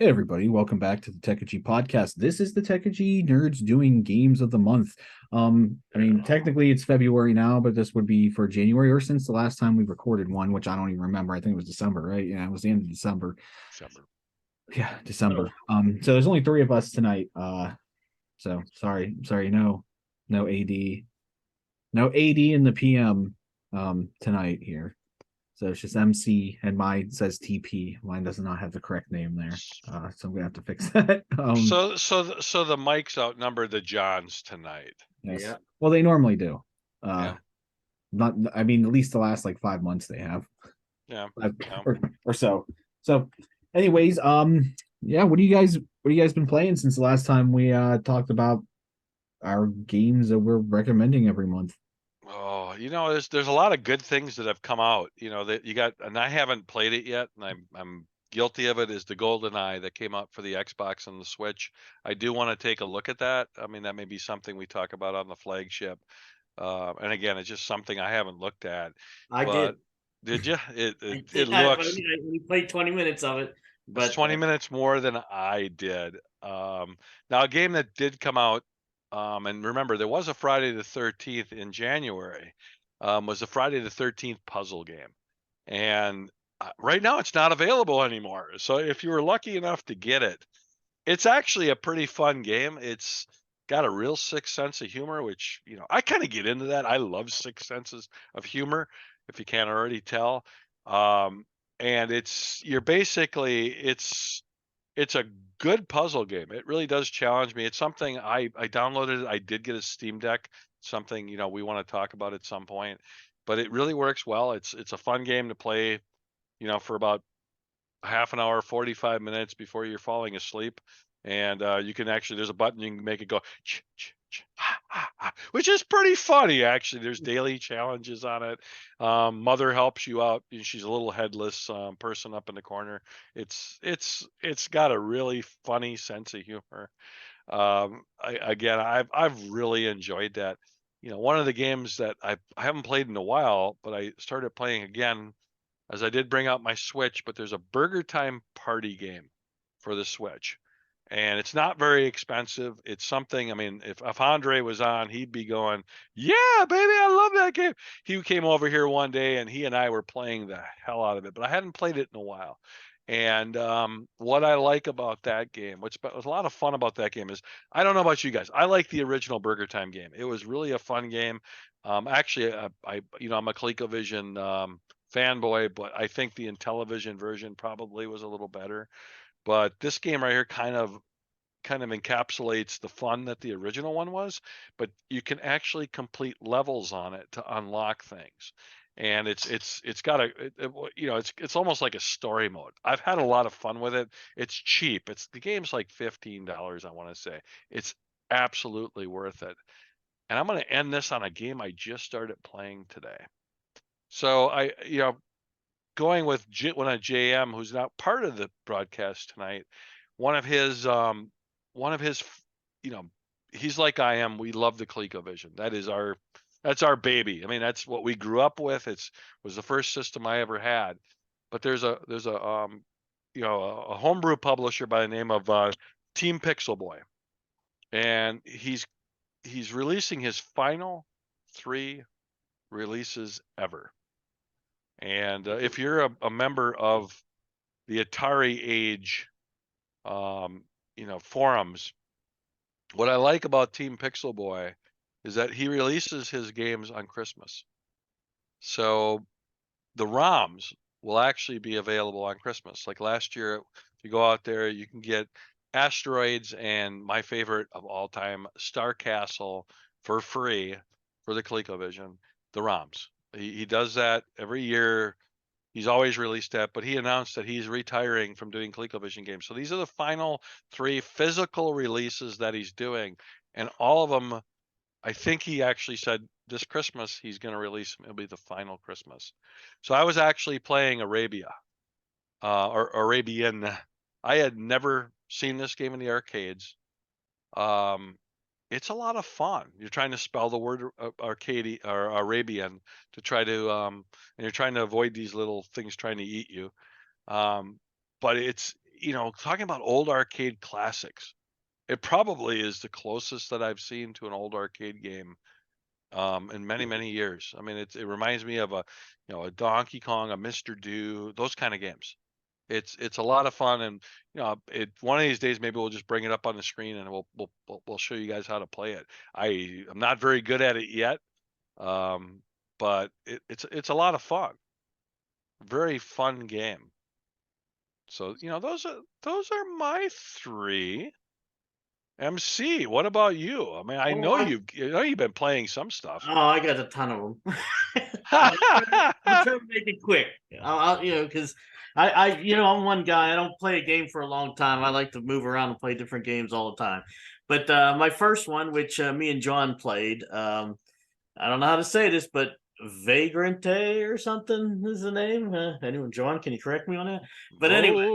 Hey everybody, welcome back to the Techegy podcast. This is the Techegy Nerds doing games of the month. Technically it's February now, but this would be for January or since the last time we recorded one, which I don't even remember. I think it was December, right? Yeah, it was the end of December. December. Yeah, December. So there's only three of us tonight. So sorry, no AD, no AD in the PM tonight here. So it's just MC, and mine says TP. Mine does not have the correct name there, so I'm gonna have to fix that. So the mics outnumber the Johns tonight. Yes. Yeah. Well, they normally do. Yeah. Not. I mean, at least the last like 5 months they have, Yeah. or so. So, anyways, yeah. What do you guys been playing since the last time we talked about our games that we're recommending every month? Oh, there's a lot of good things that have come out. That you got, and I haven't played it yet, and I'm guilty of it. Is the Golden Eye that came out for the Xbox and the Switch? I do want to take a look at that. I mean, that may be something we talk about on the flagship. And again, it's just something I haven't looked at. I But did. did you? It I've looks. only played 20 minutes of it, It's but 20 minutes more than I did. Now, a game that did come out, and remember, there was a Friday the 13th in January, was a Friday the 13th puzzle game. And right now, it's not available anymore. So if you were lucky enough to get it, it's actually a pretty fun game. It's got a real sick sense of humor, which, I kind of get into that. I love sick senses of humor, if you can't already tell. Um, and it's a good puzzle game. It really does challenge me. It's something I downloaded it. I did get a Steam Deck, something, we want to talk about at some point, but it really works well. It's a fun game to play, for about half an hour, 45 minutes before you're falling asleep. And you can actually, there's a button you can make it go, ch, ch, ch, ha, ha, ha, which is pretty funny, actually. There's daily challenges on it. Mother helps you out. She's a little headless person up in the corner. It's got a really funny sense of humor. I've really enjoyed that. One of the games that I haven't played in a while, but I started playing again as I did bring out my Switch, but there's a Burger Time party game for the Switch. And it's not very expensive. It's something, I mean, if Andre was on, he'd be going, yeah, baby, I love that game. He came over here one day and he and I were playing the hell out of it, but I hadn't played it in a while. And what I like about that game, what's a lot of fun about that game is, I don't know about you guys, I like the original Burger Time game. It was really a fun game. Actually, I'm a ColecoVision fanboy, but I think the Intellivision version probably was a little better. But this game right here kind of encapsulates the fun that the original one was, but you can actually complete levels on it to unlock things. And it's got it's almost like a story mode. I've had a lot of fun with it. It's cheap. The game's like $15, I want to say. It's absolutely worth it. And I'm going to end this on a game I just started playing today. So going with one of JM, who's not part of the broadcast tonight, one of his, you know, he's like I am. We love the ColecoVision. That's our baby. I mean, that's what we grew up with. Was the first system I ever had. But there's a homebrew publisher by the name of Team Pixel Boy, and he's releasing his final 3 releases ever. And if you're a member of the Atari age, forums, what I like about Team Pixel Boy is that he releases his games on Christmas. So the ROMs will actually be available on Christmas. Like last year, if you go out there, you can get Asteroids and my favorite of all time, Star Castle, for free for the ColecoVision, the ROMs. He does that every year. He's always released that, but he announced that he's retiring from doing ColecoVision games. So these are the final 3 physical releases that he's doing, and all of them, I think he actually said this Christmas he's going to release them. It'll be the final Christmas. So I was actually playing Arabia, or Arabian. I had never seen this game in the arcades. It's a lot of fun. You're trying to spell the word arcade or Arabian to try to and you're trying to avoid these little things trying to eat you. But talking about old arcade classics, it probably is the closest that I've seen to an old arcade game in many, many years. I mean, it reminds me of a Donkey Kong, a Mr. Do, those kind of games. It's a lot of fun, and one of these days maybe we'll just bring it up on the screen and we'll show you guys how to play it. I'm not very good at it yet, but it's a lot of fun. Very fun game. So those are my three. MC, what about you? I mean, I Oh, know you've been playing some stuff. Oh, I got a ton of them. I'm trying to make it quick. Because I'm one guy. I don't play a game for a long time. I like to move around and play different games all the time. But my first one, which me and John played, I don't know how to say this, but Vagrante or something is the name. Anyone, John? Can you correct me on that? But anyway,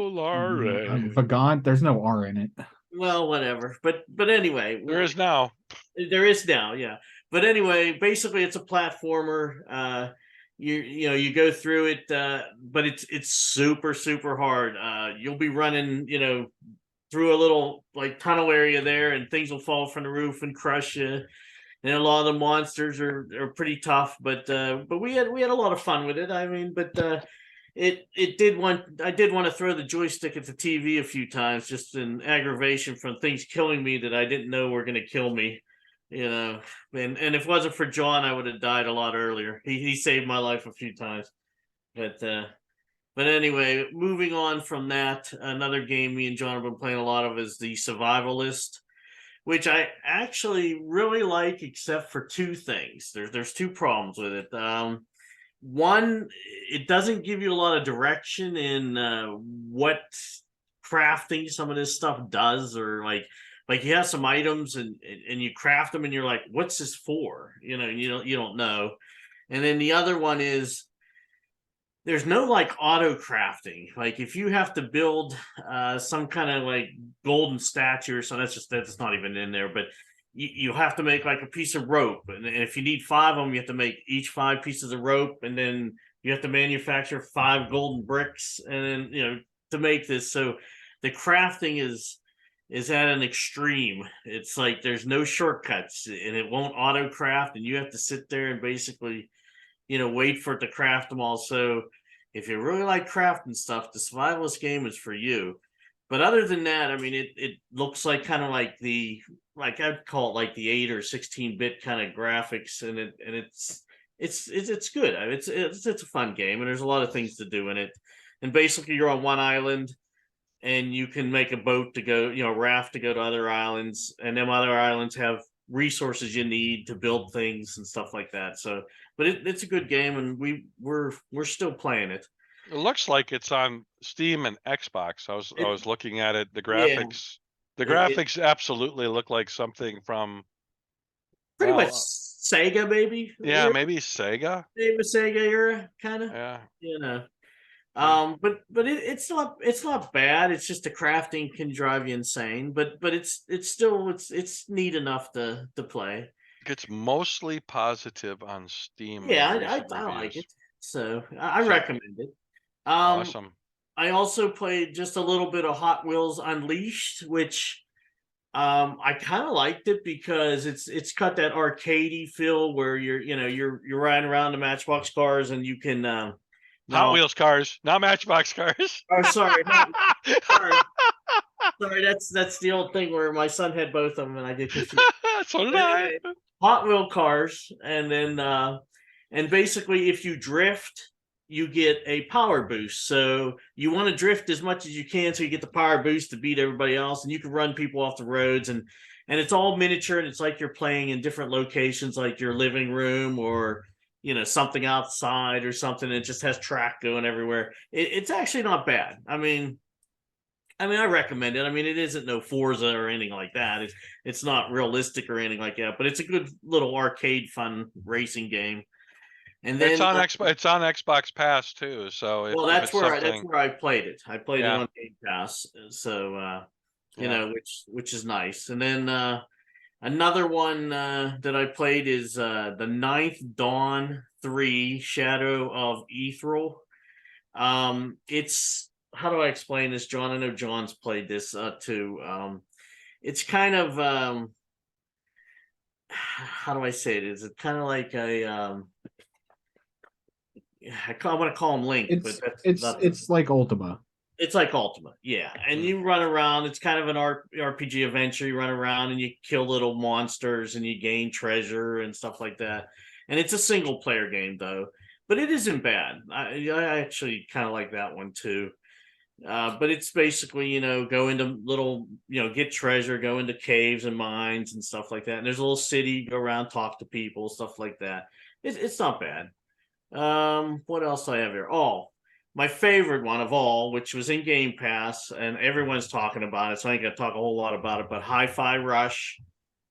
Vagant, there's no R in it. well, whatever. But anyway, there is now. There is now, yeah. But anyway, basically, it's a platformer. You go through it, but it's super super hard. You'll be running, through a little like tunnel area there, and things will fall from the roof and crush you. And a lot of the monsters are pretty tough, but we had a lot of fun with it. I mean, but I did want to throw the joystick at the TV a few times, just in aggravation from things killing me that I didn't know were going to kill me. And if it wasn't for John, I would have died a lot earlier. He saved my life a few times. But anyway, moving on from that, another game me and John have been playing a lot of is the Survivalist, which I actually really like, except for two things. There's two problems with it. One, it doesn't give you a lot of direction in what crafting some of this stuff does, or like you have some items and you craft them and you're like, what's this for? You don't know. And then the other one is there's no like auto crafting. Like if you have to build some kind of like golden statue or something, that's not even in there, but you have to make like a piece of rope, and if you need 5 of them, you have to make each 5 pieces of rope, and then you have to manufacture 5 golden bricks, and then to make this. So the crafting is at an extreme. It's like there's no shortcuts, and it won't auto craft, and you have to sit there and basically wait for it to craft them all. So if you really like crafting stuff, the Survivalist game is for you. But other than that, I mean, it looks like kind of like I'd call it like the 8 or 16-bit kind of graphics, and it's good. I mean, it's a fun game, and there's a lot of things to do in it. And basically, you're on one island, and you can make a boat to go, raft to go to other islands, and them other islands have resources you need to build things and stuff like that. So, but it's a good game, and we're still playing it. It looks like it's on Steam and Xbox. I was looking at it. The graphics, graphics absolutely look like something from pretty much Sega, maybe. Yeah, maybe Sega. Maybe Sega era, kind of. Yeah. But it's not bad. It's just the crafting can drive you insane. But it's still neat enough to play. It's mostly positive on Steam. Yeah, I like it. So I recommend it. Awesome. I also played just a little bit of Hot Wheels Unleashed, which I kind of liked it because it's got that arcadey feel where you're riding around the Matchbox cars, and you can Hot Wheels cars, not Matchbox cars. Oh, sorry. Sorry, that's the old thing where my son had both of them and I get confused. So did I. Hot Wheel cars, and then and basically if you drift, you get a power boost. So you want to drift as much as you can so you get the power boost to beat everybody else, and you can run people off the roads, and it's all miniature, and it's like you're playing in different locations, like your living room or something outside or something. It just has track going everywhere. It's actually not bad. I mean, I recommend it. I mean, it isn't no Forza or anything like that. It's not realistic or anything like that, but it's a good little arcade fun racing game. And then it's on Xbox Pass too. So that's where I played it. I played it on Game Pass. So which is nice. And then another one that I played is the Ninth Dawn 3 Shadow of Ethereal. It's how do I explain this, John? I know John's played this too. It's kind of how do I say it? Is it kind of like a I want to call him Link, but It's that's it's not. it's like Ultima. It's like Ultima, yeah. And Hmm. you run around. It's kind of an RPG adventure. You run around and you kill little monsters and you gain treasure and stuff like that. And it's a single player game though, but it isn't bad. I actually kind of like that one too. But it's basically, go into little, get treasure, go into caves and mines and stuff like that. And there's a little city, go around, talk to people, stuff like that. It's not bad. What else do I have here? Oh, my favorite one of all, which was in Game Pass, and everyone's talking about it, so I ain't gonna talk a whole lot about it. But Hi-Fi Rush,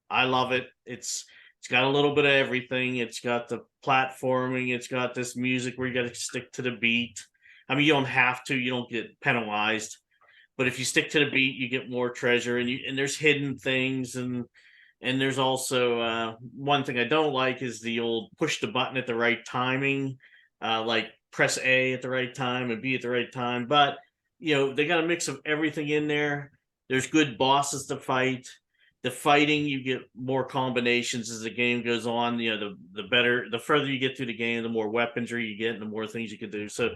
I love it. It's got a little bit of everything. It's got the platforming. It's got this music where you got to stick to the beat. I mean, you don't have to. You don't get penalized. But if you stick to the beat, you get more treasure, and there's hidden things, and there's also one thing I don't like is the old push the button at the right timing, like press A at the right time and B at the right time. But they got a mix of everything in there. There's good bosses to fight. The fighting, you get more combinations as the game goes on. The better, the further you get through the game, the more weaponry you get, and the more things you can do. So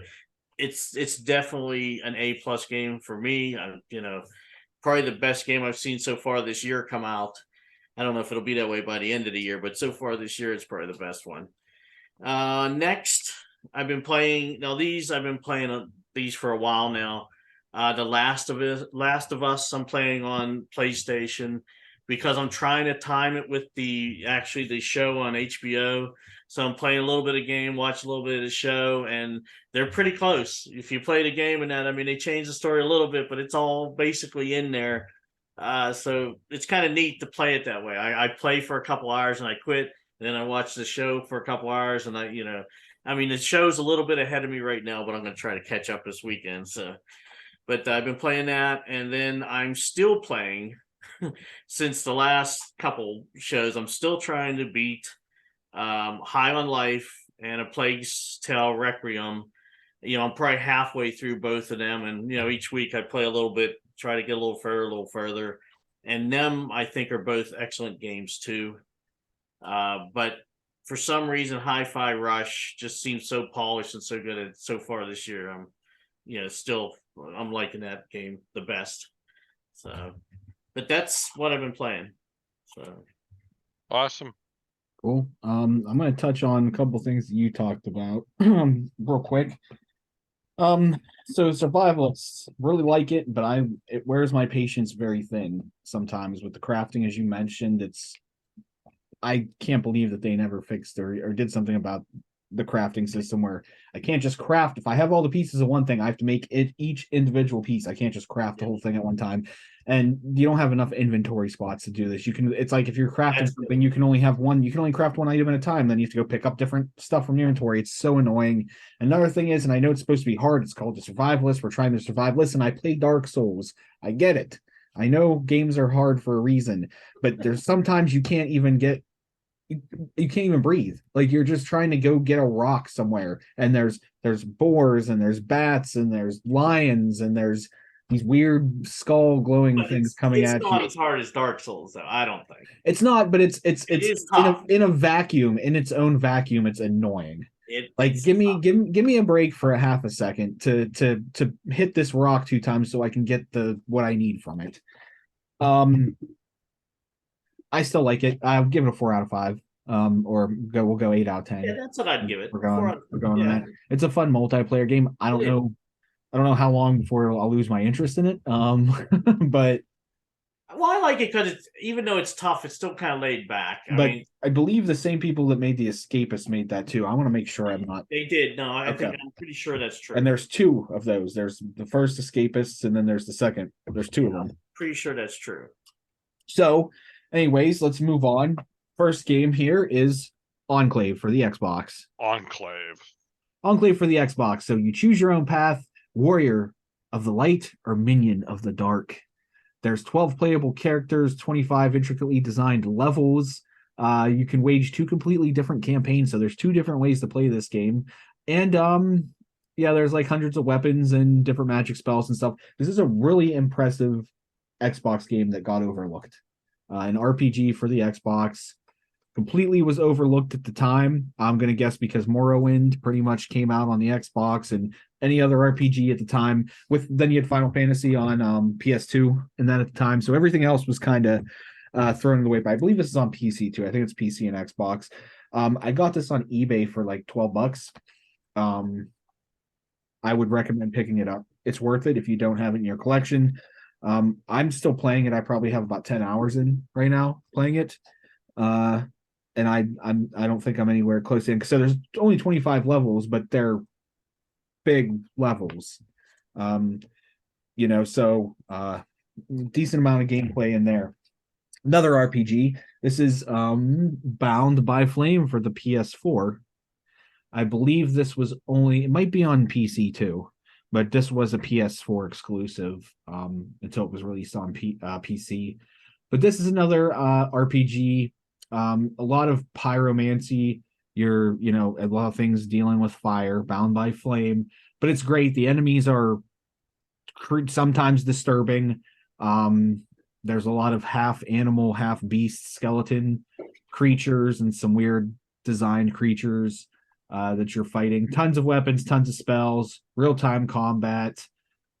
it's definitely an A+ game for me. Probably the best game I've seen so far this year come out. I don't know if it'll be that way by the end of the year, but so far this year, it's probably the best one. Next, I've been playing. Now I've been playing these for a while now. The Last of Us, I'm playing on PlayStation because I'm trying to time it with the show on HBO. So I'm playing a little bit of game, watch a little bit of the show, and they're pretty close. If you play the game and that, I mean, they changed the story a little bit, but it's all basically in there. So it's kind of neat to play it that way. I play for a couple hours and I quit, and then I watch the show for a couple hours, and I mean, the show's a little bit ahead of me right now, but I'm going to try to catch up this weekend. So, but I've been playing that, and then I'm still playing since the last couple shows. I'm still trying to beat High on Life and A Plague's Tale Requiem. I'm probably halfway through both of them, and each week I play a little bit, try to get a little further. And them, I think, are both excellent games too. But for some reason, Hi-Fi Rush just seems so polished and so good at so far this year. I'm liking that game the best. So, but that's what I've been playing. So Awesome. Cool. I'm going to touch on a couple things that you talked about real quick. So survivalists really like it, but it wears my patience very thin sometimes with the crafting, as you mentioned. I can't believe that they never fixed or did something about the crafting system where I can't just craft. If I have all the pieces of one thing, I have to make it each individual piece. I can't just craft the whole thing at one time. And you don't have enough inventory spots to do this. It's like if you're crafting something, you can only craft one item at a time. Then you have to go pick up different stuff from your inventory. It's so annoying. Another thing is, and I know it's supposed to be hard, it's called the survivalist. We're trying to survive. Listen, I play Dark Souls. I get it. I know games are hard for a reason, but there's sometimes you can't even breathe. Like you're just trying to go get a rock somewhere, and there's boars and there's bats and there's lions and there's these weird skull glowing things coming at you. It's not as hard as Dark Souls, though. I don't think it's not, but it's It is tough. in a vacuum, in its own vacuum, it's annoying. Give me a break for a half a second to hit this rock 2 times so I can get what I need from it. I still like it. I'll give it a 4 out of 5. We'll go 8 out of 10. Yeah, that's what I'd give it. We're going on yeah. that. It's a fun multiplayer game. I don't know how long before I'll lose my interest in it. But I like it because even though it's tough, it's still kind of laid back. I believe the same people that made The Escapist made that too. I want to make sure I'm not. They did. No, I'm pretty sure that's true. And there's 2 of those. There's the first Escapists, and then there's the second. There's 2 of them. Pretty sure that's true. So, anyways, let's move on. First game here is Enclave for the Xbox. Enclave for the Xbox. So you choose your own path, warrior of the light or minion of the dark. There's 12 playable characters, 25 intricately designed levels. You can wage 2 completely different campaigns. So there's 2 different ways to play this game. And Yeah, there's like hundreds of weapons and different magic spells and stuff. This is a really impressive Xbox game that got overlooked. An RPG for the Xbox completely was overlooked at the time. I'm gonna guess because Morrowind pretty much came out on the Xbox and any other RPG at the time. With then you had Final Fantasy on PS2 and that at the time, so everything else was kind of thrown away. But I believe this is on PC too. I think it's PC and Xbox. I got this on eBay for like $12. Um, I would recommend picking it up. It's worth it if you don't have it in your collection. I'm still playing it. I probably have about 10 hours in right now playing it. And I don't think I'm anywhere close in. So there's only 25 levels, but they're big levels. Um, so decent amount of gameplay in there. Another RPG. This is Bound by Flame for the PS4. I believe this was only, it might be on PC too, but this was a PS4 exclusive until it was released on PC. But this is another RPG. A lot of pyromancy. A lot of things dealing with fire, bound by flame. But it's great. The enemies are sometimes disturbing. There's a lot of half animal, half beast skeleton creatures and some weird designed creatures that you're fighting. Tons of weapons, tons of spells, real time combat.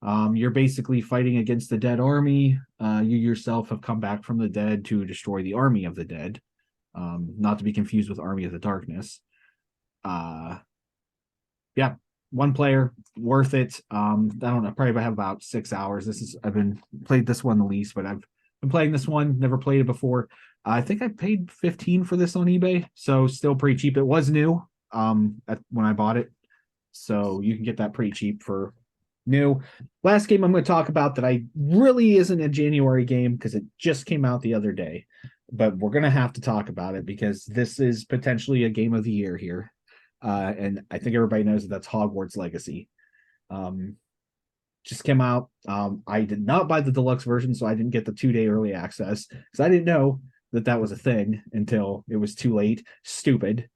You're basically fighting against the dead army. You yourself have come back from the dead to destroy the army of the dead. Not to be confused with Army of the Darkness. Yeah, one player, worth it. I don't know, probably have about 6 hours. I've been played this one the least, but I've been playing this one, never played it before. I think I paid 15 for this on eBay, so still pretty cheap. It was new when I bought it, so you can get that pretty cheap for new. Last game I'm going to talk about that I really isn't a January game because it just came out the other day, but we're going to have to talk about it because this is potentially a game of the year here. And I think everybody knows that that's Hogwarts Legacy. Just came out. I did not buy the deluxe version, so I didn't get the 2-day early access because I didn't know that was a thing until it was too late. Stupid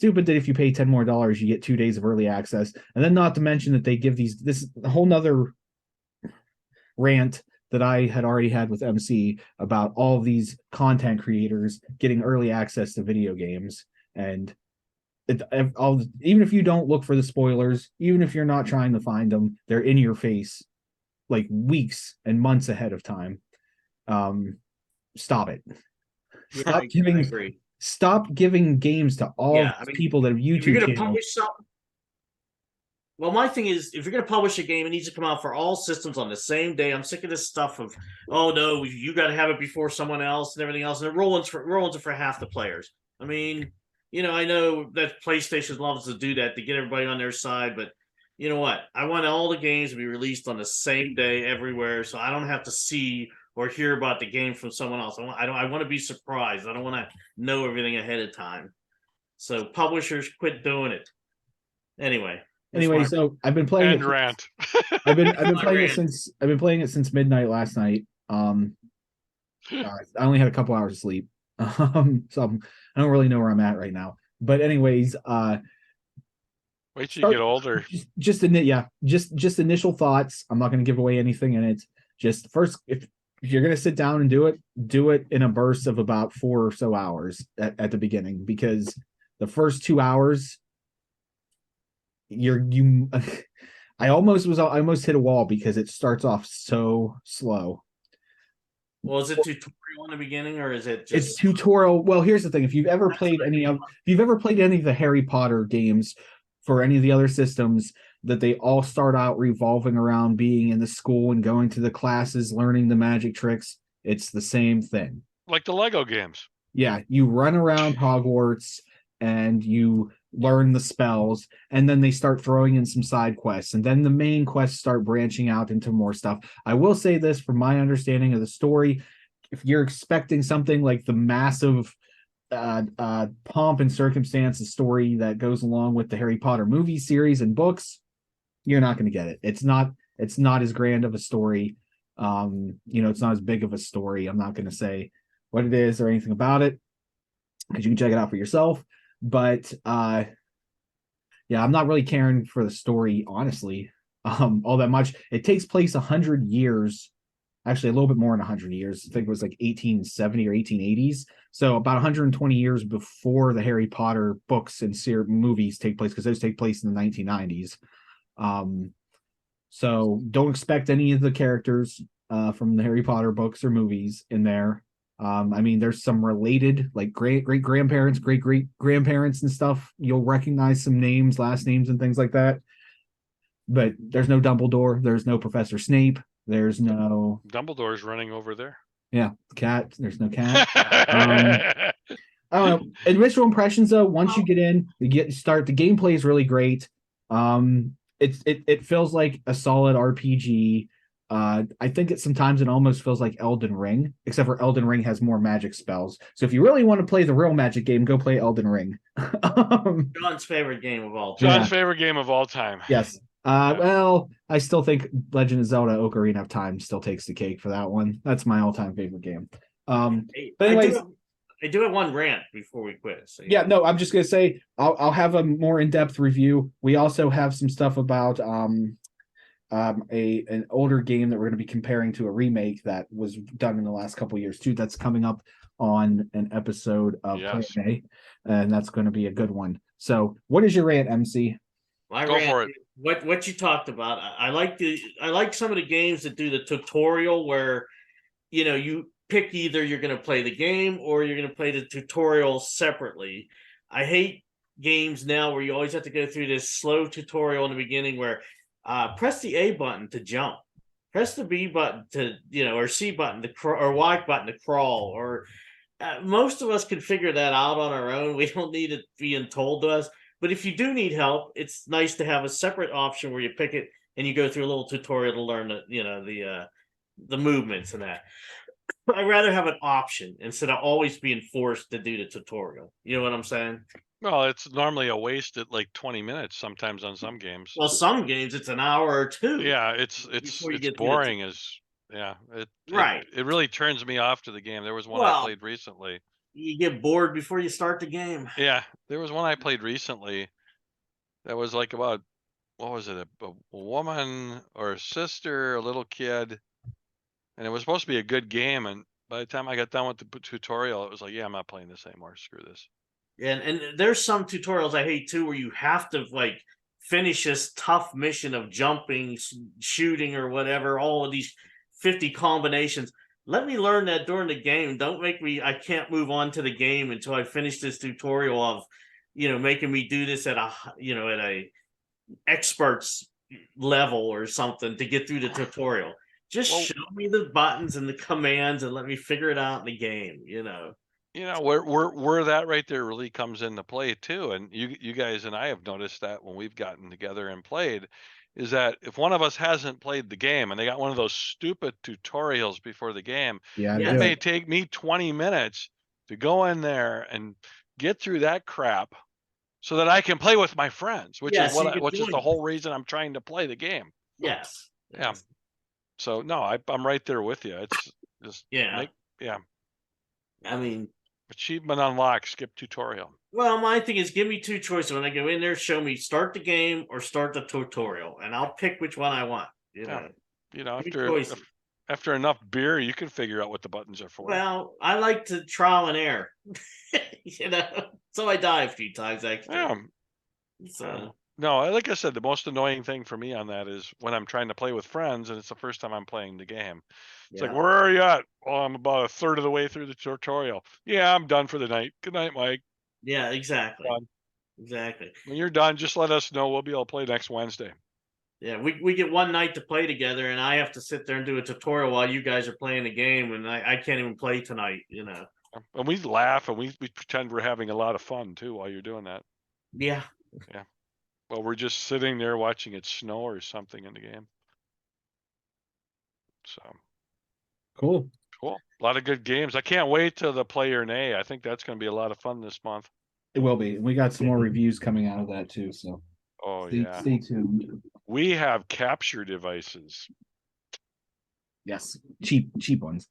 that if you pay $10 more, you get 2 days of early access, and then not to mention that they give this a whole nother rant that I had already had with MC about all of these content creators getting early access to video games. And even if you don't look for the spoilers, even if you're not trying to find them, they're in your face like weeks and months ahead of time. Stop it. Stop giving games to all people that have YouTube if you're gonna channels. Publish something, well, my thing is, if you're going to publish a game, it needs to come out for all systems on the same day. I'm sick of this stuff of, oh no, you got to have it before someone else and everything else, and it roll-ins for half the players. I mean, I know that PlayStation loves to do that to get everybody on their side, but you know what? I want all the games to be released on the same day everywhere, so I don't have to see or hear about the game from someone else. I want to be surprised. I don't want to know everything ahead of time. So publishers, quit doing it. Anyway, so I've been playing it. Rant. I've been playing it since midnight last night. I only had a couple hours of sleep, so I don't really know where I'm at right now. But anyways, wait till you get older. Just initial thoughts. I'm not going to give away anything in it. Just first, if you're going to sit down and do it in a burst of about 4 or so hours at the beginning, because the first 2 hours. I almost hit a wall because it starts off so slow. Well, is it tutorial in the beginning, or is it just... It's tutorial? Well, here's the thing: if you've ever played any of the Harry Potter games for any of the other systems, that they all start out revolving around being in the school and going to the classes, learning the magic tricks. It's the same thing, like the Lego games. Yeah, you run around Hogwarts and you learn the spells, and then they start throwing in some side quests, and then the main quests start branching out into more stuff. I will say this, from my understanding of the story, if you're expecting something like the massive pomp and circumstance, the story that goes along with the Harry Potter movie series and books, you're not going to get it. It's not as grand of a story. It's not as big of a story. I'm not going to say what it is or anything about it, because you can check it out for yourself. But Yeah, I'm not really caring for the story, honestly, all that much. It takes place 100 years, actually a little bit more than 100 years. I think it was like 1870 or 1880s. So about 120 years before the Harry Potter books and movies take place, because those take place in the 1990s. Um, so don't expect any of the characters from the Harry Potter books or movies in there. I mean, there's some related, like great grandparents, great grandparents and stuff. You'll recognize some names, last names, and things like that. But there's no Dumbledore. There's no Professor Snape. There's no Dumbledore's running over there. cat. There's no cat. I don't know. Initial impressions though, once you get in, the gameplay is really great. It feels like a solid RPG. I think sometimes it almost feels like Elden Ring, except for Elden Ring has more magic spells. So if you really want to play the real magic game, go play Elden Ring. John's favorite game of all time. John's favorite game of all time. Yes. Well, I still think Legend of Zelda Ocarina of Time still takes the cake for that one. That's my all-time favorite game. But anyways, I do have one rant before we quit. So yeah, no, I'm just gonna say I'll have a more in-depth review. We also have some stuff about an older game that we're gonna be comparing to a remake that was done in the last couple of years too. That's coming up on an episode of Play and that's going to be a good one. So, what is your rant, MC? Go for it. What you talked about. I like some of the games that do the tutorial where you pick either you're going to play the game or you're going to play the tutorial separately. I hate games now where you always have to go through this slow tutorial in the beginning where press the A button to jump, press the B button to or C button to or Y button to crawl. Or most of us can figure that out on our own. We don't need it being told to us. But if you do need help, it's nice to have a separate option where you pick it and you go through a little tutorial to learn the movements and that. I'd rather have an option instead of always being forced to do the tutorial. You know what I'm saying? Well, it's normally a waste at like 20 minutes sometimes on some games. Well, some games it's an hour or two. Yeah, it's boring it really turns me off to the game. There was one I played recently. You get bored before you start the game. Yeah, there was one I played recently that was like about, what was it, a woman or a sister, a little kid, and it was supposed to be a good game, and by the time I got done with the tutorial, it was like, yeah, I'm not playing this anymore. Screw this. And there's some tutorials I hate too where you have to like finish this tough mission of jumping, shooting, or whatever, all of these 50 combinations. Let me learn that during the game. Don't make me, I can't move on to the game until I finish this tutorial of, making me do this at a expert's level or something to get through the tutorial. Just show me the buttons and the commands and let me figure it out in the game, where that right there really comes into play too. And you guys and I have noticed that when we've gotten together and played, is that if one of us hasn't played the game and they got one of those stupid tutorials before the game, it may take me 20 minutes to go in there and get through that crap so that I can play with my friends, which is the whole reason I'm trying to play the game. Yes. Yeah. So no, I'm right there with you. It's just I mean, achievement unlocked, skip tutorial. Well, my thing is give me two choices. When I go in there, show me start the game or start the tutorial, and I'll pick which one I want. After enough beer, you can figure out what the buttons are for. Well, I like to trial and error. So I die a few times actually. Yeah. So no, like I said, the most annoying thing for me on that is when I'm trying to play with friends and it's the first time I'm playing the game. It's like, where are you at? Oh, I'm about a third of the way through the tutorial. Yeah, I'm done for the night. Good night, Mike. Yeah, exactly. Exactly. When you're done, just let us know. We'll be able to play next Wednesday. Yeah, we get one night to play together, and I have to sit there and do a tutorial while you guys are playing the game, and I can't even play tonight, And we laugh and we pretend we're having a lot of fun too while you're doing that. Yeah. Yeah. Well, we're just sitting there watching it snow or something in the game. So cool. A lot of good games. I can't wait till the Player in A. I think that's going to be a lot of fun this month. It will be. We got some more reviews coming out of that too. So stay tuned. We have capture devices. Yes, cheap ones.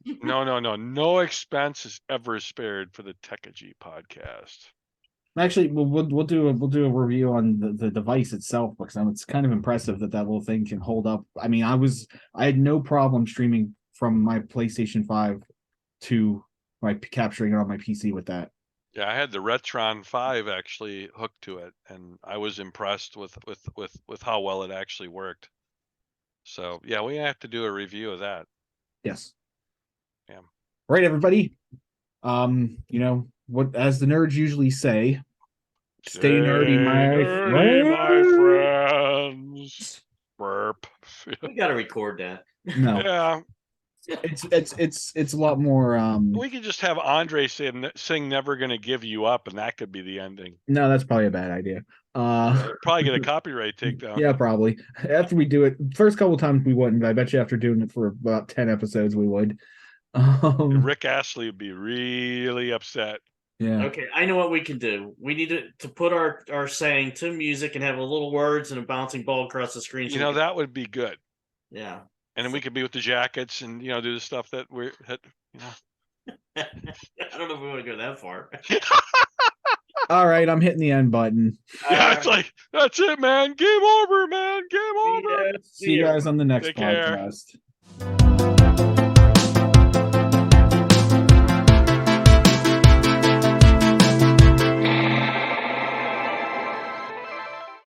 No expense is ever spared for the Techegy podcast. Actually, we'll do a review on the device itself because it's kind of impressive that little thing can hold up. I mean, I had no problem streaming from my PlayStation 5 to my capturing it on my PC with that. Yeah, I had the Retron 5 actually hooked to it, and I was impressed with how well it actually worked. So yeah, we have to do a review of that. Yes. Yeah. All right, everybody. You know what, as the nerds usually say, stay nerdy, my friends. Burp. We got to record that. No, Yeah, it's a lot more. we could just have Andre sing "Never Gonna Give You Up," and that could be the ending. No, that's probably a bad idea. Probably get a copyright takedown. Yeah, probably. After we do it, first couple times we wouldn't. I bet you after doing it for about 10 episodes, we would. Rick Astley would be really upset. Yeah. Okay, I know what we can do. We need to put our saying to music and have a little words and a bouncing ball across the screen. You know, that would be good. Yeah. And then we could be with the jackets and do the stuff that I don't know if we want to go that far. All right, I'm hitting the end button. Yeah, it's like, that's it, man. Game over, man. Game over. See you guys on the next Take care. podcast.